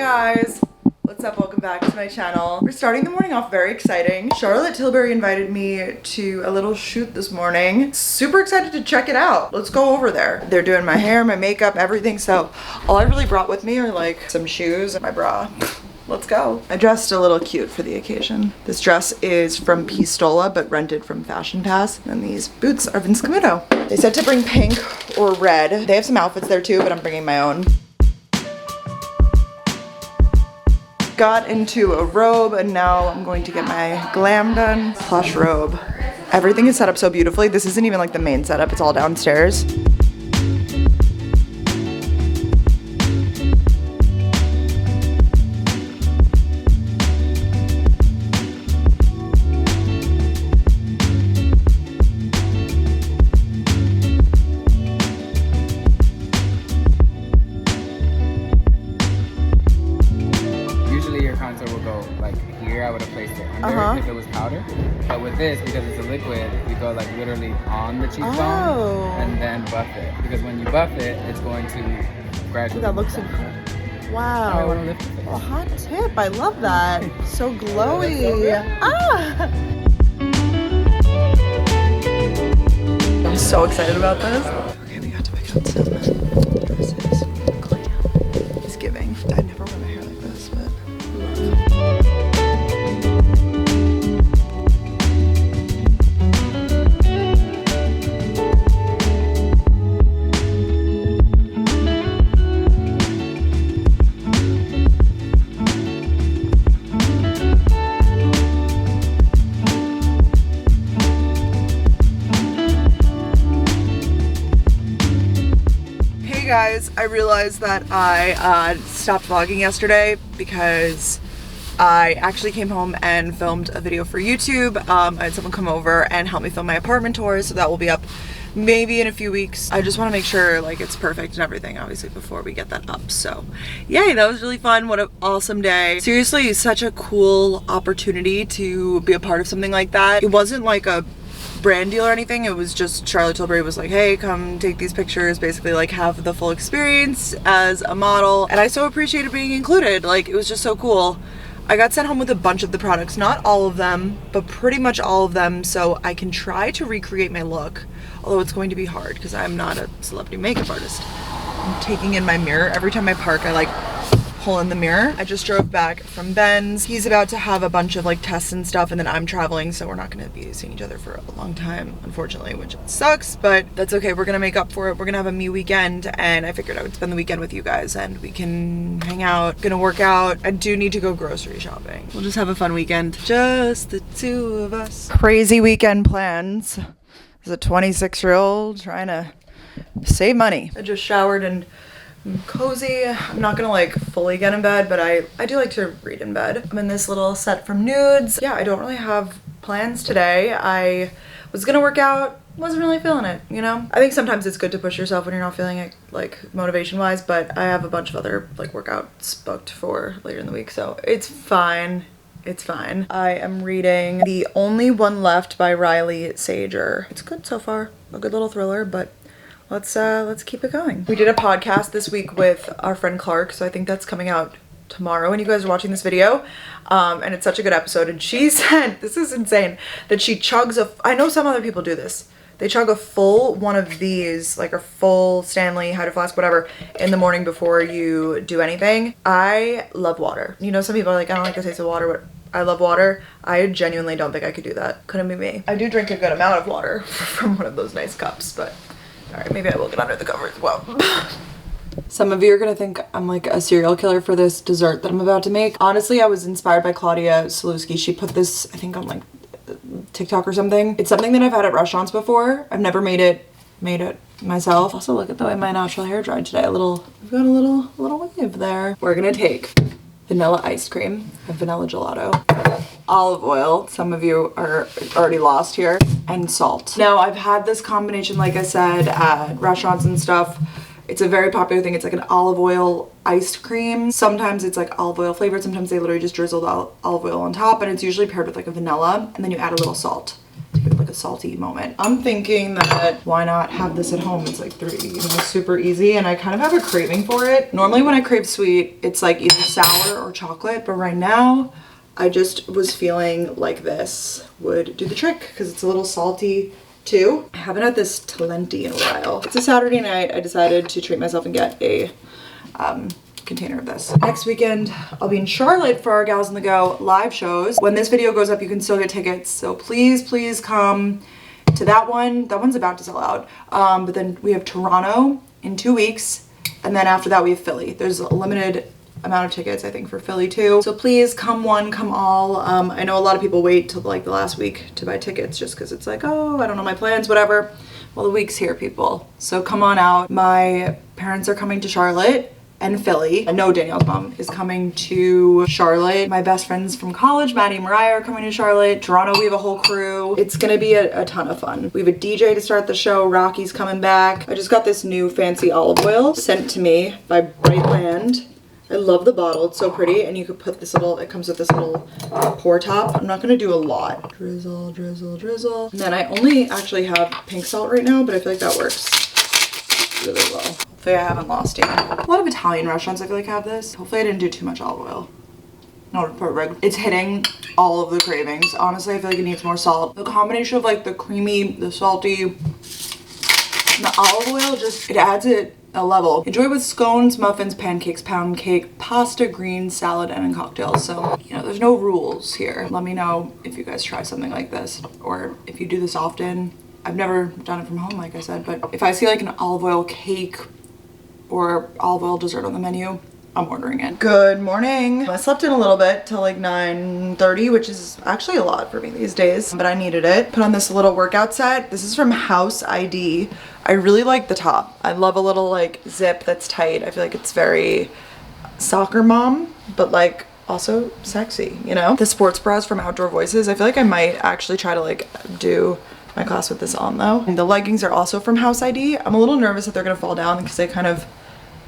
guys, what's up? Welcome back to my channel. We're starting the morning off very exciting. Charlotte Tilbury invited me to a little shoot this morning. Super excited to check it out. Let's go over there. They're doing my hair, my makeup, everything. So all I really brought with me are like some shoes and my bra. Let's go. I dressed a little cute for the occasion. This dress is from Pistola, but rented from Fashion Pass. And these boots are Vince Camuto. They said to bring pink or red. They have some outfits there too, but I'm bringing my own. Got into a robe and now I'm going to get my glam done. Plush robe. Everything is set up so beautifully. This isn't even like the main setup. It's all downstairs. I would have placed it under if it was powder, but with this, because it's a liquid, you go like literally on the cheekbone and then buff it, because when you buff it, it's going to gradually. That looks so cool. Wow. A hot tip. I love that. So glowy. I'm so excited about this. Okay, we got to pick out some dresses. Glam. It's giving. I never wear my hair like this, but guys, I realized that I stopped vlogging yesterday because I actually came home and filmed a video for YouTube. I had someone come over and help me film my apartment tour, so that will be up maybe in a few weeks. I just want to make sure like it's perfect and everything, obviously, before we get that up. So yay, that was really fun. What an awesome day. Seriously, such a cool opportunity to be a part of something like that. It wasn't like a brand deal or anything. It was just Charlotte Tilbury was like, hey, come take these pictures, basically like have the full experience as a model, and I so appreciated being included. Like, it was just so cool. I got sent home with a bunch of the products, not all of them, but pretty much all of them, so I can try to recreate my look, although it's going to be hard because I'm not a celebrity makeup artist. I'm taking in my mirror. Every time I park, I like pull in the mirror. I just drove back from Ben's. He's about to have a bunch of like tests and stuff, and then I'm traveling, so we're not gonna be seeing each other for a long time, unfortunately, which sucks, but that's okay. We're gonna make up for it. We're gonna have a me weekend, and I figured I would spend the weekend with you guys and we can hang out, gonna work out. I do need to go grocery shopping. We'll just have a fun weekend. Just the two of us. Crazy weekend plans. As a 26-year-old trying to save money. I just showered and I'm cozy. I'm not gonna like fully get in bed, but I do like to read in bed. I'm in this little set from Nudes. Yeah, I don't really have plans today. I was gonna work out, wasn't really feeling it, you know? I think sometimes it's good to push yourself when you're not feeling it, like motivation wise, but I have a bunch of other like workouts booked for later in the week, so it's fine. It's fine. I am reading The Only One Left by Riley Sager. It's good so far. A good little thriller, but let's keep it going. We did a podcast this week with our friend Clark, so I think that's coming out tomorrow when you guys are watching this video. And it's such a good episode. And she said, this is insane, that she chugs I know some other people do this. They chug a full one of these, like a full Stanley, Hydro Flask, whatever, in the morning before you do anything. I love water. You know, some people are like, I don't like the taste of water, but I love water. I genuinely don't think I could do that. Couldn't be me. I do drink a good amount of water from one of those nice cups, but all right, maybe I will get under the covers as well. Some of you are gonna think I'm like a serial killer for this dessert that I'm about to make. Honestly, I was inspired by Claudia Salewski. She put this, I think, on like TikTok or something. It's something that I've had at restaurants before. I've never made it myself. Also, look at the way my natural hair dried today. I've got a little wave there. We're gonna take vanilla ice cream, a vanilla gelato, olive oil, some of you are already lost here, and salt. Now, I've had this combination, like I said, at restaurants and stuff. It's a very popular thing. It's like an olive oil iced cream. Sometimes it's like olive oil flavored. Sometimes they literally just drizzle the olive oil on top, and it's usually paired with like a vanilla, and then you add a little salt to give it like a salty moment. I'm thinking that why not have this at home? It's like super easy, and I kind of have a craving for it. Normally when I crave sweet, it's like either sour or chocolate, but right now I just was feeling like this would do the trick because it's a little salty too. I haven't had this Talenti in a while. It's a Saturday night. I decided to treat myself and get a container of this. Next weekend, I'll be in Charlotte for our Gals on the Go live shows. When this video goes up, you can still get tickets. So please come to that one. That one's about to sell out. But then we have Toronto in 2 weeks. And then after that, we have Philly. There's a limited amount of tickets, I think, for Philly too. So please come one, come all. I know a lot of people wait till like the last week to buy tickets just because it's like, oh, I don't know my plans, whatever. Well, the week's here, people. So come on out. My parents are coming to Charlotte and Philly. I know Danielle's mom is coming to Charlotte. My best friends from college, Maddie and Mariah, are coming to Charlotte. Toronto, we have a whole crew. It's gonna be a ton of fun. We have a DJ to start the show. Rocky's coming back. I just got this new fancy olive oil sent to me by Brightland. I love the bottle, it's so pretty, and you could put this little, it comes with this little pour top. I'm not gonna do a lot. Drizzle, drizzle, drizzle. And then I only actually have pink salt right now, but I feel like that works really well. Hopefully I haven't lost it. A lot of Italian restaurants I feel like have this. Hopefully I didn't do too much olive oil. No, perfect. It's hitting all of the cravings. Honestly, I feel like it needs more salt. The combination of like the creamy, the salty, and the olive oil, just, it adds it a level. Enjoy with scones, muffins, pancakes, pound cake, pasta, greens, salad, and cocktails. So, you know, there's no rules here. Let me know if you guys try something like this or if you do this often. I've never done it from home, like I said, but if I see like an olive oil cake or olive oil dessert on the menu, I'm ordering it. Good morning. I slept in a little bit till like 9:30, which is actually a lot for me these days, but I needed it. Put on this little workout set. This is from House ID. I really like the top. I love a little like zip that's tight. I feel like it's very soccer mom, but like also sexy, you know? The sports bras from Outdoor Voices. I feel like I might actually try to like do my class with this on though. And the leggings are also from House ID. I'm a little nervous that they're gonna fall down because they kind of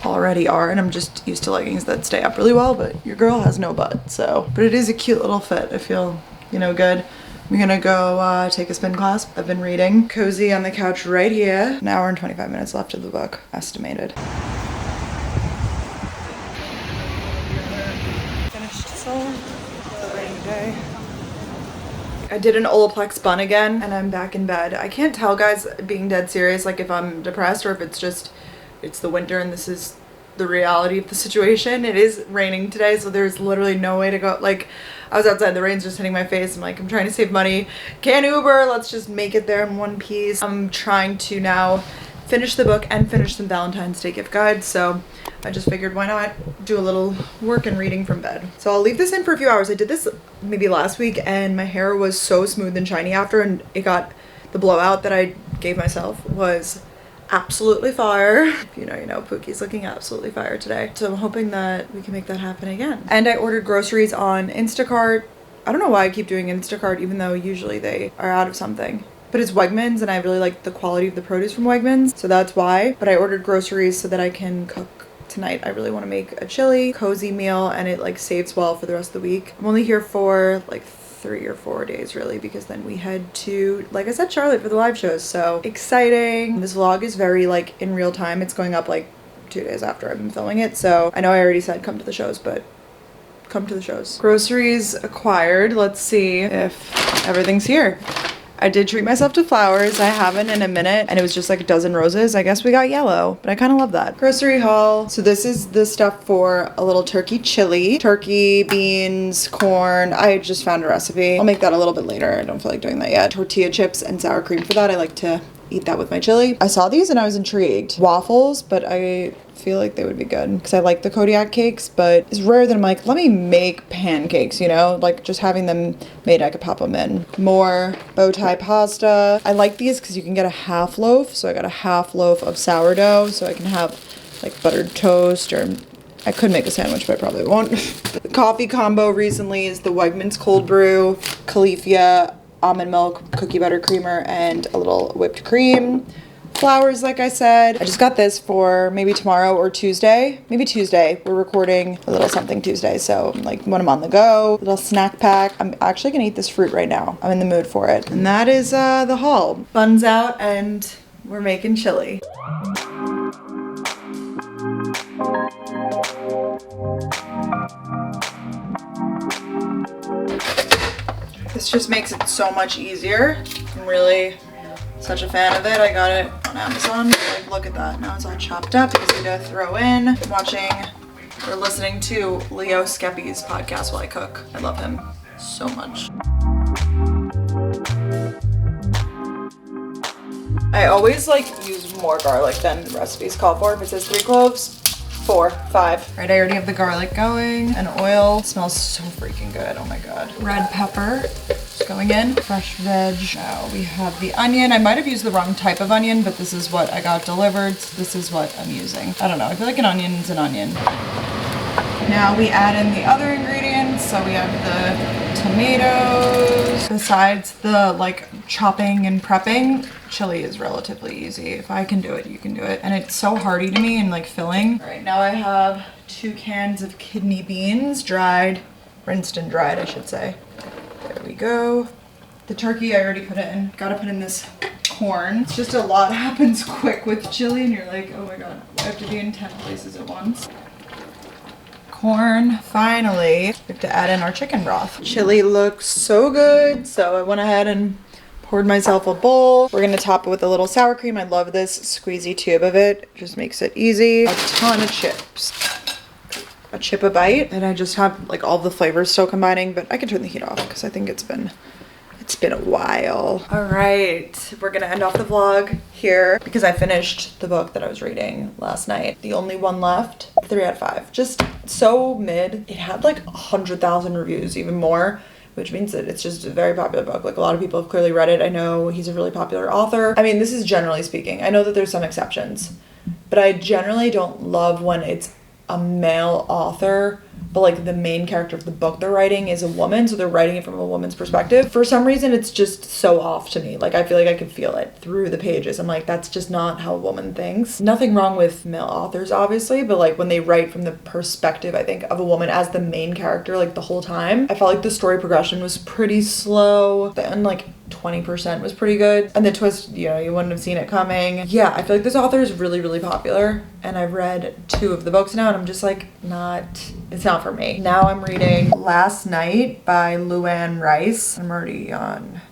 already are, and I'm just used to leggings that stay up really well, but your girl has no butt, so. But it is a cute little fit. I feel, you know, good. I'm gonna go take a spin class. I've been reading. Cozy on the couch right here. An hour and 25 minutes left of the book, estimated. Finished sewing. It's a rainy day. I did an Olaplex bun again, and I'm back in bed. I can't tell, guys, being dead serious, like if I'm depressed or if it's just, it's the winter and this is the reality of the situation. It is raining today, so there's literally no way to go. Like, I was outside, the rain's just hitting my face. I'm like, I'm trying to save money. Can't Uber, let's just make it there in one piece. I'm trying to now finish the book and finish some Valentine's Day gift guides, so I just figured why not do a little work and reading from bed. So I'll leave this in for a few hours. I did this maybe last week and my hair was so smooth and shiny after, and it got, the blowout that I gave myself was absolutely fire. If you know, you know. Pookie's looking absolutely fire today. So I'm hoping that we can make that happen again. And I ordered groceries on Instacart. I don't know why I keep doing Instacart even though usually they are out of something. But it's Wegmans and I really like the quality of the produce from Wegmans, so that's why. But I ordered groceries so that I can cook tonight. I really want to make a chili, cozy meal, and it like saves well for the rest of the week. I'm only here for like 3 or 4 days really, because then we head to, like I said, Charlotte for the live shows. So exciting. This vlog is very like in real time. It's going up like 2 days after I've been filming it, so I know I already said come to the shows, but come to the shows. Groceries acquired. Let's see if everything's here. I did treat myself to flowers. I haven't in a minute, and it was just like a dozen roses. I guess we got yellow, but I kind of love that. Grocery haul. So this is the stuff for a little turkey chili. Turkey, beans, corn. I just found a recipe. I'll make that a little bit later. I don't feel like doing that yet. Tortilla chips and sour cream for that. I like to eat that with my chili. I saw these and I was intrigued. Waffles, but I feel like they would be good because I like the Kodiak cakes, but it's rare that I'm like, let me make pancakes, you know? Like just having them made, I could pop them in. More bow tie pasta. I like these because you can get a half loaf. So I got a half loaf of sourdough so I can have like buttered toast, or I could make a sandwich, but I probably won't. The coffee combo recently is the Wegmans cold brew, Califia, almond milk, cookie butter creamer, and a little whipped cream. flowers, like I said. I just got this for maybe tomorrow or Tuesday. Maybe Tuesday. We're recording a little something Tuesday, so like when I'm on the go, little snack pack. I'm actually gonna eat this fruit right now. I'm in the mood for it. And that is the haul. Buns out and we're making chili. This just makes it so much easier. I'm really such a fan of it. I got it on Amazon. Like, look at that. Now it's all chopped up because I gotta throw in. I'm watching or listening to Leo Skepi's podcast while I cook. I love him so much. I always like use more garlic than the recipes call for. If it says 3 cloves, 4, 5. All right, I already have the garlic going and oil. It smells so freaking good. Oh my God. Red pepper just going in. Fresh veg. Now we have the onion. I might have used the wrong type of onion, but this is what I got delivered. So this is what I'm using. I don't know. I feel like an onion is an onion. Now we add in the other ingredients. So we have the tomatoes. Besides the like chopping and prepping, chili is relatively easy. If I can do it, you can do it. And it's so hearty to me and like filling. All right, now I have 2 cans of kidney beans, dried, rinsed and dried, I should say. There we go. The turkey, I already put it in. Gotta put in this corn. It's just a lot happens quick with chili and you're like, oh my God, I have to be in 10 places at once. Corn. Finally, we have to add in our chicken broth. Chili looks so good, so I went ahead and poured myself a bowl. We're gonna top it with a little sour cream. I love this squeezy tube of it. It just makes it easy. A ton of chips. A chip a bite. And I just have like all the flavors still combining, but I can turn the heat off because I think it's been a while. All right, we're gonna end off the vlog here because I finished the book that I was reading last night. The only one left, 3 out of 5. Just so mid. It had like 100,000 reviews, even more, which means that it's just a very popular book. Like a lot of people have clearly read it. I know he's a really popular author. I mean, this is generally speaking. I know that there's some exceptions, but I generally don't love when it's a male author, but like the main character of the book they're writing is a woman, so they're writing it from a woman's perspective. For some reason, it's just so off to me. Like I feel like I can feel it through the pages. I'm like, that's just not how a woman thinks. Nothing wrong with male authors, obviously, but like when they write from the perspective, I think, of a woman as the main character, like the whole time, I felt like the story progression was pretty slow. And like 20% was pretty good. And the twist, you know, you wouldn't have seen it coming. Yeah, I feel like this author is really, really popular. And I've read 2 of the books now and I'm just like, it's not for me. Now I'm reading Last Night by Luann Rice. I'm already on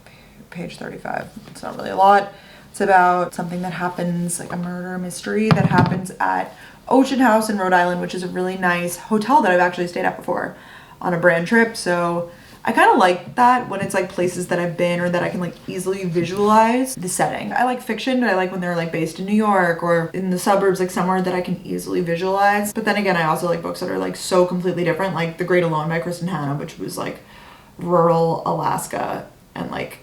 page 35. It's not really a lot. It's about something that happens, like a murder mystery that happens at Ocean House in Rhode Island, which is a really nice hotel that I've actually stayed at before on a brand trip. So I kind of like that when it's like places that I've been or that I can like easily visualize the setting. I like fiction, but I like when they're like based in New York or in the suburbs, like somewhere that I can easily visualize. But then again, I also like books that are like so completely different, like The Great Alone by Kristen Hanna, which was like rural Alaska and like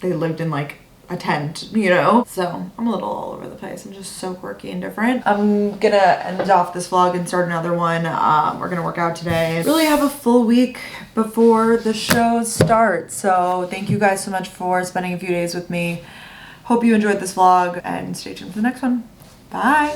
they lived in like a tent, you know? So I'm a little all over the place. I'm just so quirky and different. I'm gonna end off this vlog and start another one. We're gonna work out today. Really have a full week before the show starts. So thank you guys so much for spending a few days with me. Hope you enjoyed this vlog and stay tuned for the next one. Bye.